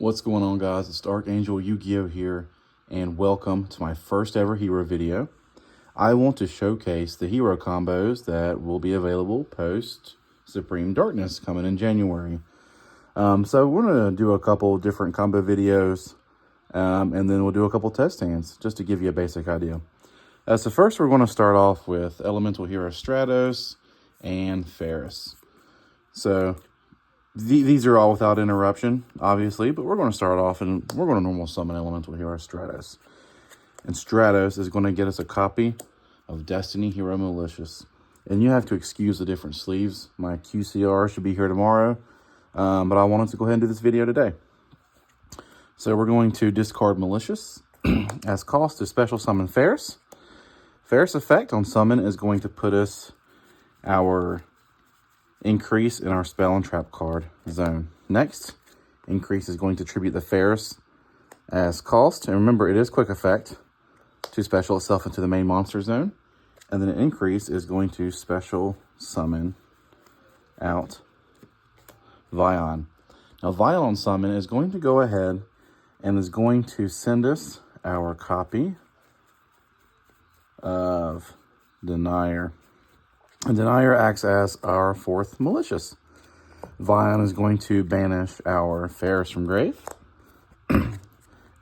What's going on, guys? It's Dark Angel Yu-Gi-Oh here, and welcome to my first ever hero video. I want to showcase the hero combos that will be available post Supreme Darkness coming in January. So we're going to do a couple different combo videos, and then we'll do a couple test hands just to give you a basic idea. So first we're going to start off with Elemental Hero Stratos and Ferris. So these are all without interruption, obviously, but we're going to start off and we're going to normal summon Elemental Hero Stratos. And Stratos is going to get us a copy of Destiny Hero Malicious. And you have to excuse the different sleeves. My QCR should be here tomorrow, but I wanted to go ahead and do this video today. So we're going to discard Malicious. As cost to special summon Ferris. Ferris effect on summon is going to put us our increase in our spell and trap card zone. Next, increase is going to tribute the Ferris as cost. And remember, it is quick effect to special itself into the main monster zone. And then increase is going to special summon out Vion. Now, Vion on summon is going to go ahead and is going to send us our copy of Denier. And Denier acts as our fourth Malicious. Vion is going to banish our Ferris from grave. And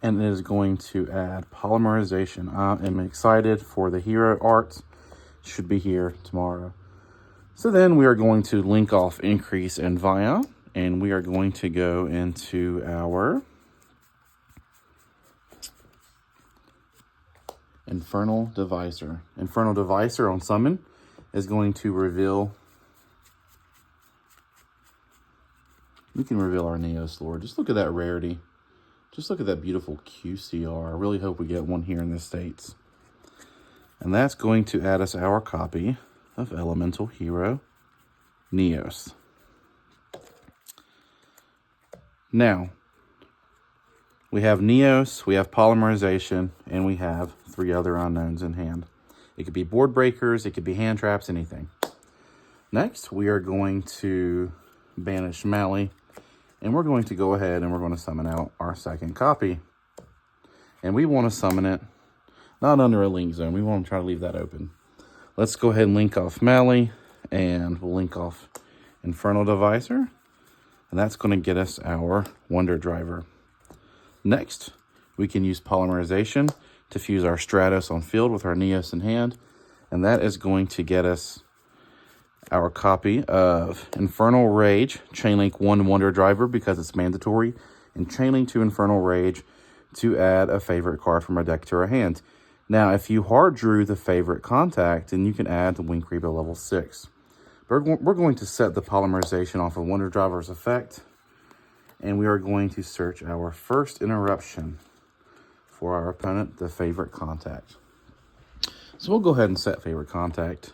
it is going to add Polymerization. I am excited for the hero art. Should be here tomorrow. So then we are going to link off Increase and Vion. And we are going to go into our Infernal Devicer. Infernal Devicer on summon is going to reveal. We can reveal our Neos Lord. Just look at that rarity. Just look at that beautiful QCR. I really hope we get one here in the States. And that's going to add us our copy of Elemental Hero Neos. Now, we have Neos, we have Polymerization, and we have 3 other unknowns in hand. It could be board breakers, it could be hand traps, anything. Next, we are going to banish Mally, and we're going to go ahead and we're going to summon out our second copy. And we want to summon it not under a link zone. We want to try to leave that open. Let's go ahead and link off Mally, and we'll link off Infernal Devicer, and that's going to get us our Wonder Driver. Next, we can use Polymerization to fuse our Stratos on field with our Neos in hand. And that is going to get us our copy of Infernal Rage, Chainlink 1 Wonder Driver because it's mandatory, and Chainlink 2 Infernal Rage to add a favorite card from our deck to our hand. Now, if you hard drew the favorite contact, then you can add the Wing Creeper level 6. We're going to set the Polymerization off of Wonder Driver's effect, and we are going to search our first interruption for our opponent, the favorite contact. So we'll go ahead and set favorite contact.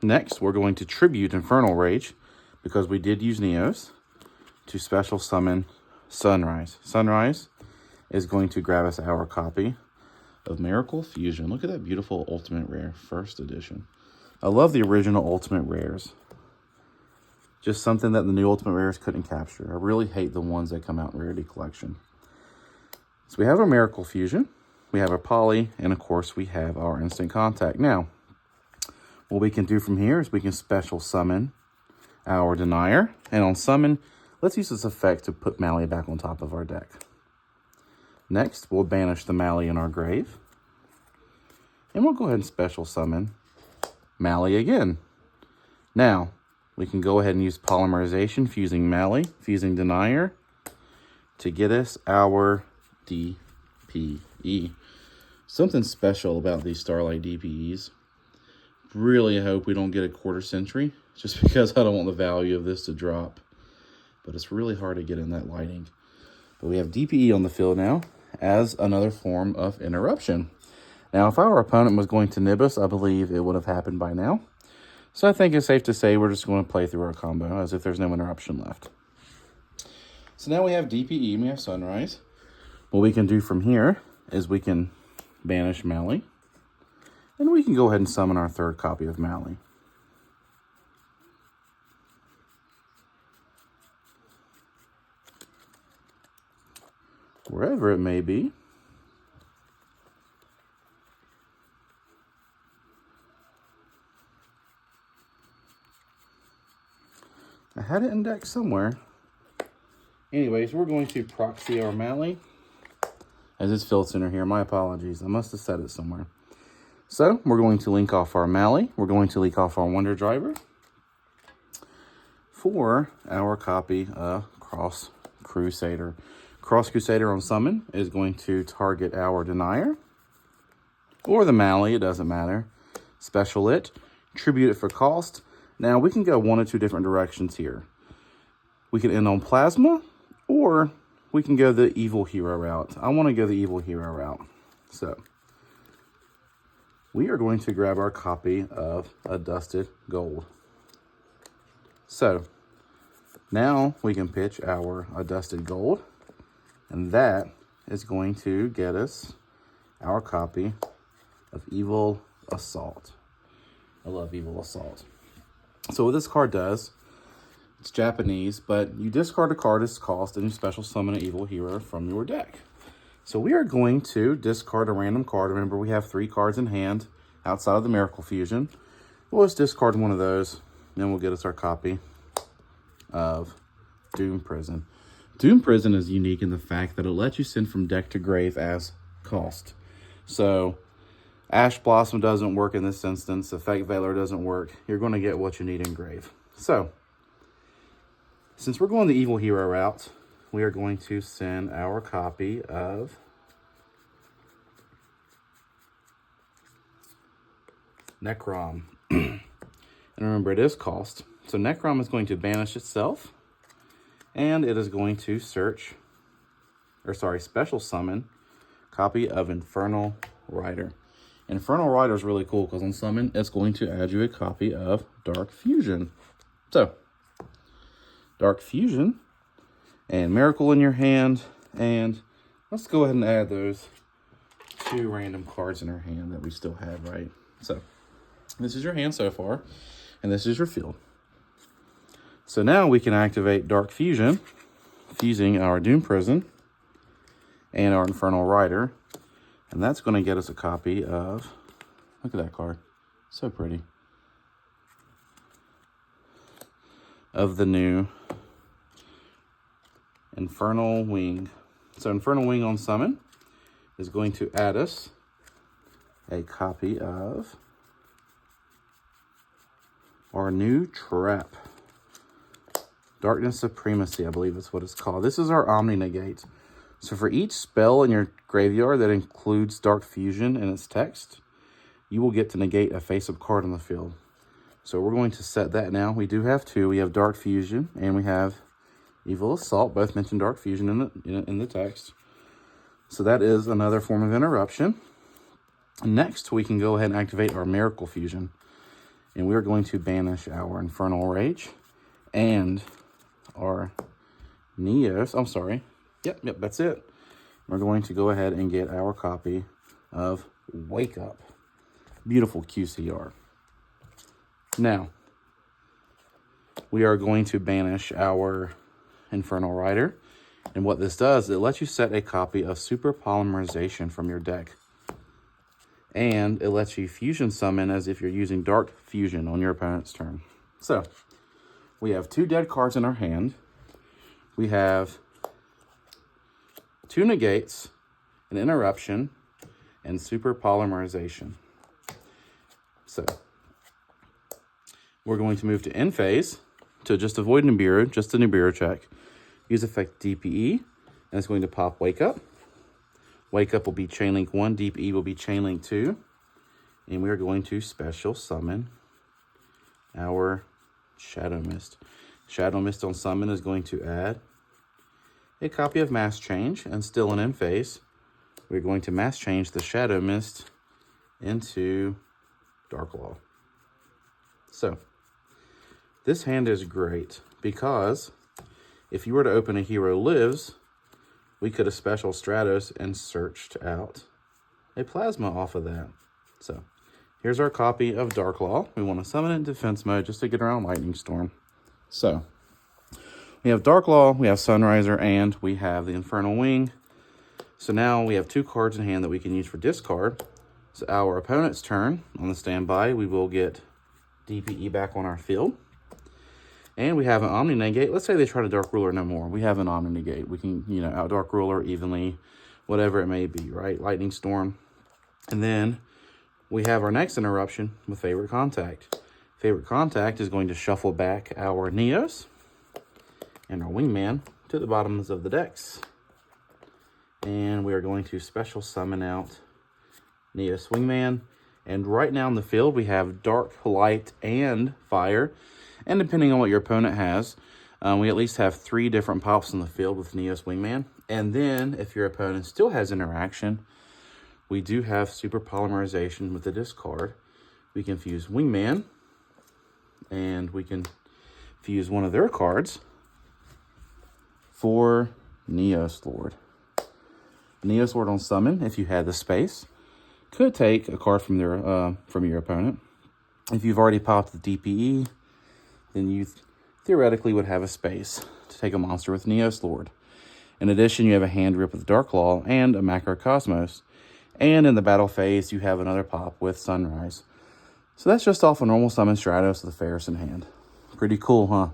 Next, we're going to tribute Infernal Rage, because we did use Neos, to special summon Sunrise. Sunrise is going to grab us our copy of Miracle Fusion. Look at that beautiful Ultimate Rare, first edition. I love the original Ultimate Rares. Just something that the new Ultimate Rares couldn't capture. I really hate the ones that come out in Rarity Collection. So we have our Miracle Fusion, we have our Poly, and of course we have our Instant Contact. Now, what we can do from here is we can special summon our Denier. And on summon, let's use this effect to put Mally back on top of our deck. Next, we'll banish the Mally in our grave. And we'll go ahead and special summon Mally again. Now, we can go ahead and use Polymerization, fusing Mally, fusing Denier, to get us our DPE. Something special about these Starlight DPEs. Really hope we don't get a quarter century, just because I don't want the value of this to drop. But it's really hard to get in that lighting. But we have DPE on the field now as another form of interruption. Now, if our opponent was going to nib us, I believe it would have happened by now. So I think it's safe to say we're just going to play through our combo as if there's no interruption left. So now we have DPE, we have Sunrise. What we can do from here is we can banish Mally. And we can go ahead and summon our third copy of Mally. wherever it may be. I had it indexed somewhere. Anyways, we're going to proxy our Mally as it's field center here. My apologies. I must have set it somewhere. So we're going to link off our Mally. We're going to link off our Wonder Driver for our copy of Cross Crusader. Cross Crusader on summon is going to target our Denier or the Mally, it doesn't matter. Special it, tribute it for cost. Now we can go one or two different directions here. We can end on Plasma, or we can go the Evil Hero route. I want to go the Evil Hero route. So we are going to grab our copy of Adusted Gold. So now we can pitch our Adusted Gold, and that is going to get us our copy of Evil Assault. I love Evil Assault. So what this card does, it's Japanese, but you discard a card as cost and you special summon an Evil Hero from your deck. So we are going to discard a random card. Remember, we have 3 cards in hand outside of the Miracle Fusion. We'll just discard one of those, and then we'll get us our copy of Doom Prison. Doom Prison is unique in the fact that it lets you send from deck to grave as cost. So Ash Blossom doesn't work in this instance. Effect Veiler doesn't work. You're going to get what you need in grave. So since we're going the Evil Hero route, we are going to send our copy of Necrom. And remember, it is cost. So Necrom is going to banish itself, and it is going to special summon copy of Infernal Rider. Infernal Rider is really cool because on summon, it's going to add you a copy of Dark Fusion. So Dark Fusion and Miracle in your hand, and let's go ahead and add those 2 random cards in our hand that we still have, right? So this is your hand so far, and this is your field. So now we can activate Dark Fusion, fusing our Doom Prison and our Infernal Rider, and that's going to get us a copy of, look at that card, so pretty, of the new Infernal Wing. So Infernal Wing on summon is going to add us a copy of our new trap. Darkness Supremacy, I believe is what it's called. This is our Omni Negate. So for each spell in your graveyard that includes Dark Fusion in its text, you will get to negate a face-up card on the field. So we're going to set that now. We do have 2. We have Dark Fusion and we have Evil Assault. Both mention Dark Fusion in the text. So that is another form of interruption. Next, we can go ahead and activate our Miracle Fusion. And we're going to banish our Infernal Rage and our Neos. I'm sorry. Yep, that's it. We're going to go ahead and get our copy of Wake Up. Beautiful QCR. Now, we are going to banish our Infernal Rider. And what this does, it lets you set a copy of Super Polymerization from your deck. And it lets you fusion summon as if you're using Dark Fusion on your opponent's turn. So, we have 2 dead cards in our hand. We have 2 negates, an interruption, and Super Polymerization. So, we're going to move to end phase to just avoid Nibiru, just a Nibiru check. Use effect DPE, and it's going to pop Wake Up. Wake Up will be Chainlink 1, DPE will be Chainlink 2, and we are going to special summon our Shadow Mist. Shadow Mist on summon is going to add a copy of Mass Change, and still in end phase, we're going to Mass Change the Shadow Mist into Dark Law. So, this hand is great because if you were to open a Hero Lives, we could have special Stratos and searched out a Plasma off of that. So, here's our copy of Dark Law. We want to summon it in defense mode just to get around Lightning Storm. So, we have Dark Law, we have Sunriser, and we have the Infernal Wing. So now we have 2 cards in hand that we can use for discard. So our opponent's turn on the standby, we will get DPE back on our field. And we have an Omni Negate. Let's say they try to Dark Ruler no more. We have an Omni Negate. We can, out Dark Ruler evenly, whatever it may be, right? Lightning Storm. And then we have our next interruption with Favorite Contact. Favorite Contact is going to shuffle back our Neos and our Wingman to the bottoms of the decks. And we are going to special summon out Neos Wingman. And right now in the field, we have Dark, Light, and Fire. And depending on what your opponent has, we at least have 3 different pops in the field with Neos Wingman. And then, if your opponent still has interaction, we do have Super Polymerization with the discard. We can fuse Wingman, and we can fuse one of their cards for Neos Lord. Neos Lord on summon, if you had the space, could take a card from your opponent. If you've already popped the DPE, then you theoretically would have a space to take a monster with Neos Lord. In addition, you have a Hand Rip with Dark Claw and a Macrocosmos. And in the battle phase, you have another pop with Sunrise. So that's just off a normal summon Stratos with a Ferris in hand. Pretty cool, huh?